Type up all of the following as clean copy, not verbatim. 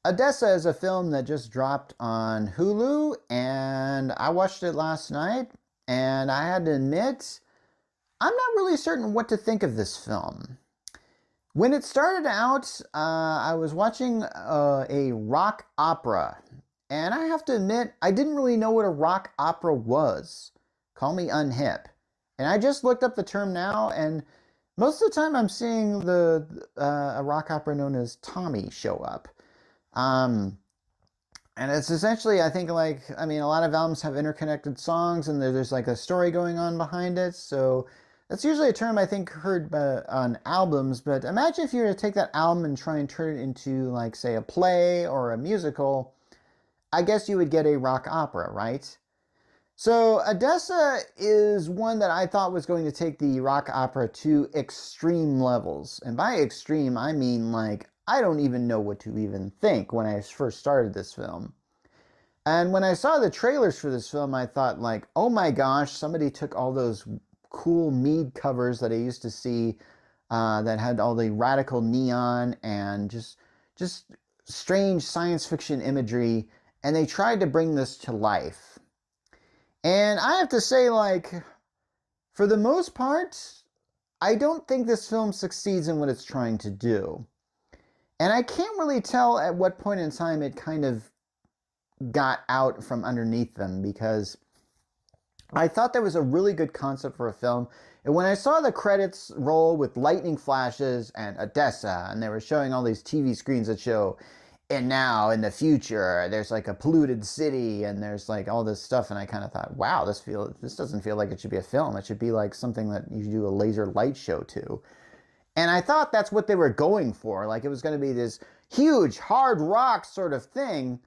Odessa is a film that just dropped on Hulu, and I watched it last night, and I had to admit, I'm not really certain what to think of this film. When it started out, I was watching a rock opera, and I have to admit, I didn't really know what a rock opera was. Call me unhip. And I just looked up the term now, and most of the time I'm seeing a rock opera known as Tommy show up. Um, and it's essentially, I think, a lot of albums have interconnected songs and there's like a story going on behind it. So that's usually a term I think heard on albums. But imagine if you were to take that album and try and turn it into, like, say, a play or a musical. I guess you would get a rock opera, right? So Odessa is one that I thought was going to take the rock opera to extreme levels. And by extreme, I mean, like, I don't even know what to even think when I first started this film. And when I saw the trailers for this film, I thought, like, oh my gosh, somebody took all those cool Mead covers that I used to see that had all the radical neon and just strange science fiction imagery, and they tried to bring this to life. And I have to say, like, for the most part, I don't think this film succeeds in what it's trying to do. And I can't really tell at what point in time it kind of got out from underneath them, because I thought there was a really good concept for a film. And when I saw the credits roll with lightning flashes and Odessa, and they were showing all these TV screens that show, and now in the future, there's like a polluted city and there's like all this stuff. And I kind of thought, wow, this doesn't feel like it should be a film. It should be like something that you do a laser light show to. And I thought that's what they were going for. Like, it was going to be this huge hard rock sort of thing.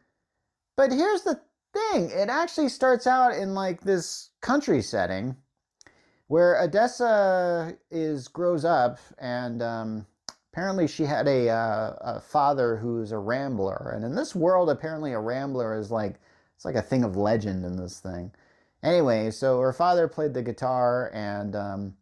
But here's the thing. It actually starts out in like this country setting where Odessa grows up, and apparently she had a father who's a rambler. And in this world, apparently a rambler is like, it's like a thing of legend in this thing. Anyway, so her father played the guitar, and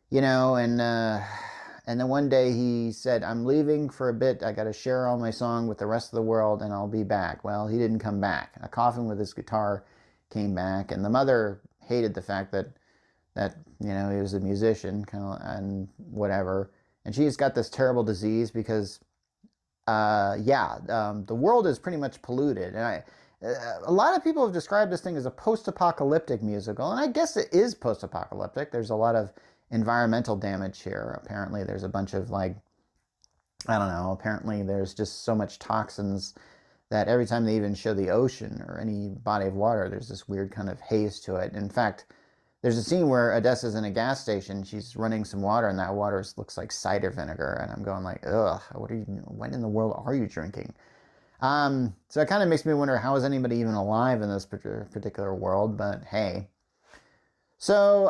you know, and then one day he said, I'm leaving for a bit. I got to share all my song with the rest of the world, and I'll be back. Well, he didn't come back. A coffin with his guitar came back, and the mother hated the fact that he was a musician, kind of, and whatever. And she's got this terrible disease because, the world is pretty much polluted. And a lot of people have described this thing as a post-apocalyptic musical, and I guess it is post-apocalyptic. There's a lot of environmental damage here. Apparently there's a bunch of, like, I don't know, apparently there's just so much toxins that every time they even show the ocean or any body of water, there's this weird kind of haze to it. In fact, there's a scene where Odessa's in a gas station, she's running some water, and that water looks like cider vinegar, and I'm going like, ugh, when in the world are you drinking? So it kind of makes me wonder, how is anybody even alive in this particular world? But hey. So,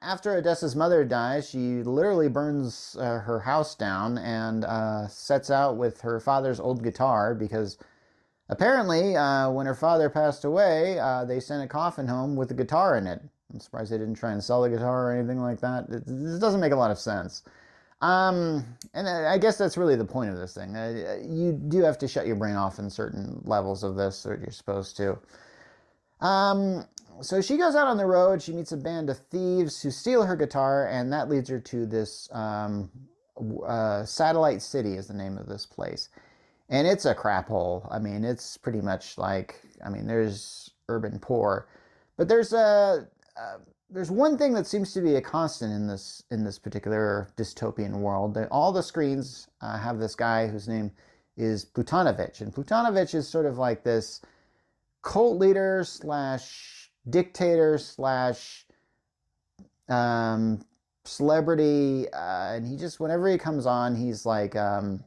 after Odessa's mother dies, she literally burns her house down and sets out with her father's old guitar, because apparently, when her father passed away, they sent a coffin home with a guitar in it. I'm surprised they didn't try and sell the guitar or anything like that. This doesn't make a lot of sense. And I guess that's really the point of this thing. You do have to shut your brain off in certain levels of this, or you're supposed to. So she goes out on the road, she meets a band of thieves who steal her guitar, and that leads her to this Satellite City is the name of this place. And it's a crap hole. I mean, it's pretty much like, there's urban poor. But there's one thing that seems to be a constant in this particular dystopian world. All the screens have this guy whose name is Plutanovich. And Plutanovich is sort of like this cult leader slash dictator slash celebrity, and he just, whenever he comes on, he's like, for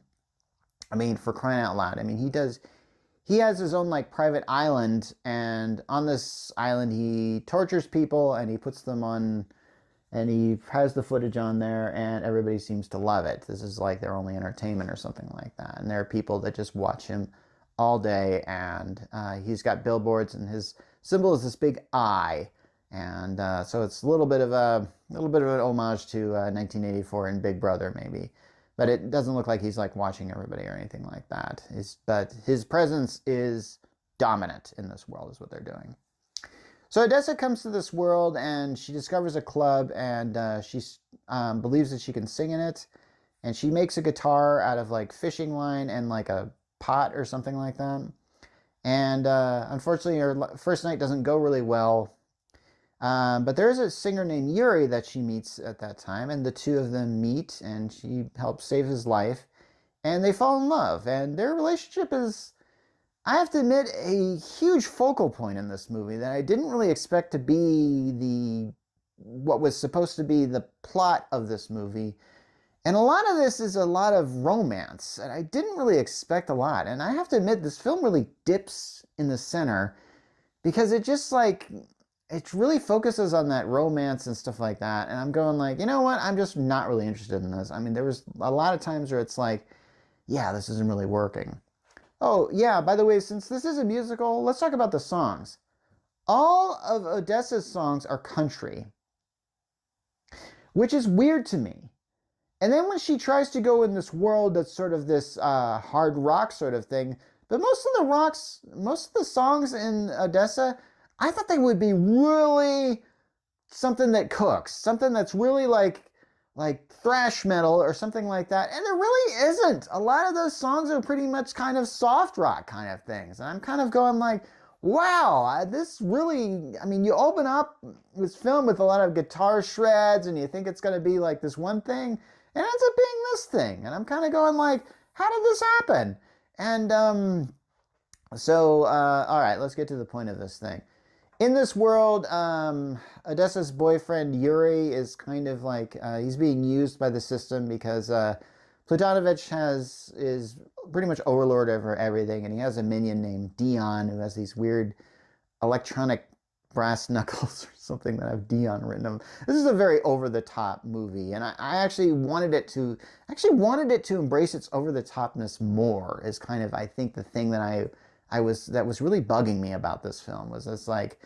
crying out loud, he has his own, like, private island, and on this island he tortures people, and he puts them on, and he has the footage on there, and everybody seems to love it. This is like their only entertainment or something like that, and there are people that just watch him all day, and he's got billboards, and his symbol is this big eye, and so it's a little bit of an homage to 1984 and Big Brother, maybe. But it doesn't look like he's like watching everybody or anything like that. But his presence is dominant in this world, is what they're doing. So Odessa comes to this world and she discovers a club, and she believes that she can sing in it. And she makes a guitar out of like fishing line and like a pot or something like that. And unfortunately, her first night doesn't go really well. But there's a singer named Yuri that she meets at that time, and the two of them meet, and she helps save his life, and they fall in love. And their relationship is, I have to admit, a huge focal point in this movie that I didn't really expect to be what was supposed to be the plot of this movie. And a lot of this is a lot of romance, and I didn't really expect a lot. And I have to admit, this film really dips in the center because it just like, it really focuses on that romance and stuff like that. And I'm going like, you know what? I'm just not really interested in this. I mean, there was a lot of times where it's like, yeah, this isn't really working. Oh, yeah, by the way, since this is a musical, let's talk about the songs. All of Odessa's songs are country, which is weird to me. And then when she tries to go in this world that's sort of this hard rock sort of thing, but most of the songs in Odessa, I thought they would be really something that cooks, something that's really like thrash metal or something like that. And there really isn't. A lot of those songs are pretty much kind of soft rock kind of things. And I'm kind of going like, wow, this really, I mean, you open up this film with a lot of guitar shreds and you think it's going to be like this one thing, and it ends up being this thing. And I'm kind of going like, how did this happen? And all right, let's get to the point of this thing. In this world, Odessa's boyfriend Yuri is kind of like he's being used by the system because Plutanovich is pretty much overlord over everything, and he has a minion named Dion who has these weird electronic brass knuckles or something that have Dion written on them. This is a very over the top movie, and I actually wanted it to embrace its over the topness more. Is kind of, I think, the thing that that was really bugging me about this film was this like,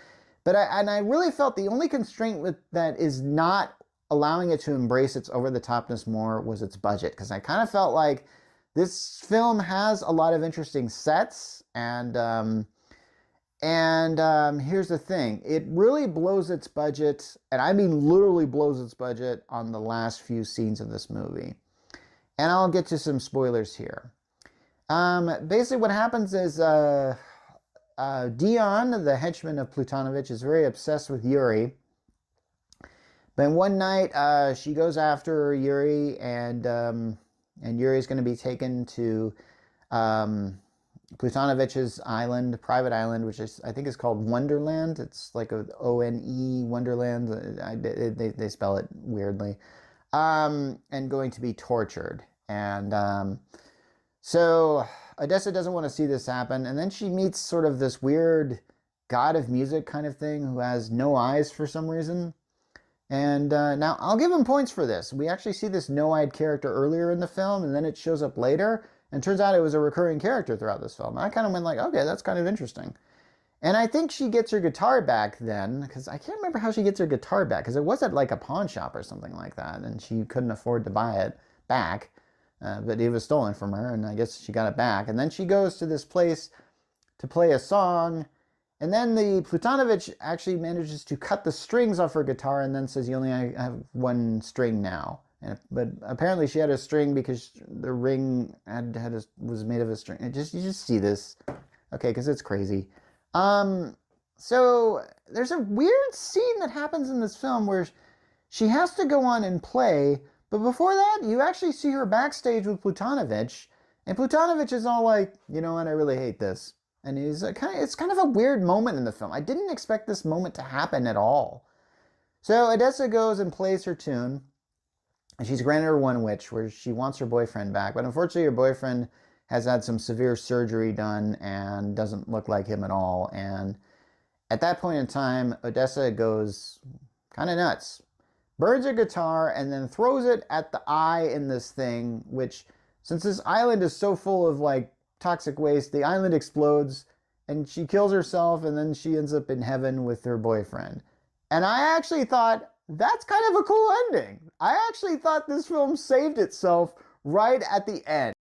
but I really felt the only constraint with that is not allowing it to embrace its over the topness more was its budget, because I kind of felt like this film has a lot of interesting sets, and here's the thing, it really blows its budget, and I mean literally blows its budget on the last few scenes of this movie, and I'll get to some spoilers here. Basically what happens is Dion, the henchman of Plutanovich, is very obsessed with Yuri. But one night she goes after Yuri, and Yuri's going to be taken to Plutanovich's island, private island, which I think is called Wonderland. It's like a O-N-E, Wonderland. They spell it weirdly. And going to be tortured. And so Odessa doesn't want to see this happen, and then she meets sort of this weird god of music kind of thing who has no eyes for some reason. And now I'll give him points for this. We actually see this no-eyed character earlier in the film, and then it shows up later, and turns out it was a recurring character throughout this film. And I kind of went like, okay, that's kind of interesting. And I think she gets her guitar back then, because I can't remember how she gets her guitar back, because it was at like a pawn shop or something like that, and she couldn't afford to buy it back. But it was stolen from her, and I guess she got it back. And then she goes to this place to play a song, and then the Plutanovich actually manages to cut the strings off her guitar and then says, you only have one string now. But apparently she had a string because the ring was made of a string. You just see this. Okay, because it's crazy. So there's a weird scene that happens in this film where she has to go on and play. But before that, you actually see her backstage with Plutanovich, and Plutanovich is all like, you know what, I really hate this. And it's kind of a weird moment in the film. I didn't expect this moment to happen at all. So Odessa goes and plays her tune, and she's granted her one wish, where she wants her boyfriend back. But unfortunately, her boyfriend has had some severe surgery done and doesn't look like him at all. And at that point in time, Odessa goes kind of nuts. Burns her guitar and then throws it at the eye in this thing, which, since this island is so full of like toxic waste, the island explodes and she kills herself, and then she ends up in heaven with her boyfriend. And I actually thought that's kind of a cool ending. I actually thought this film saved itself right at the end.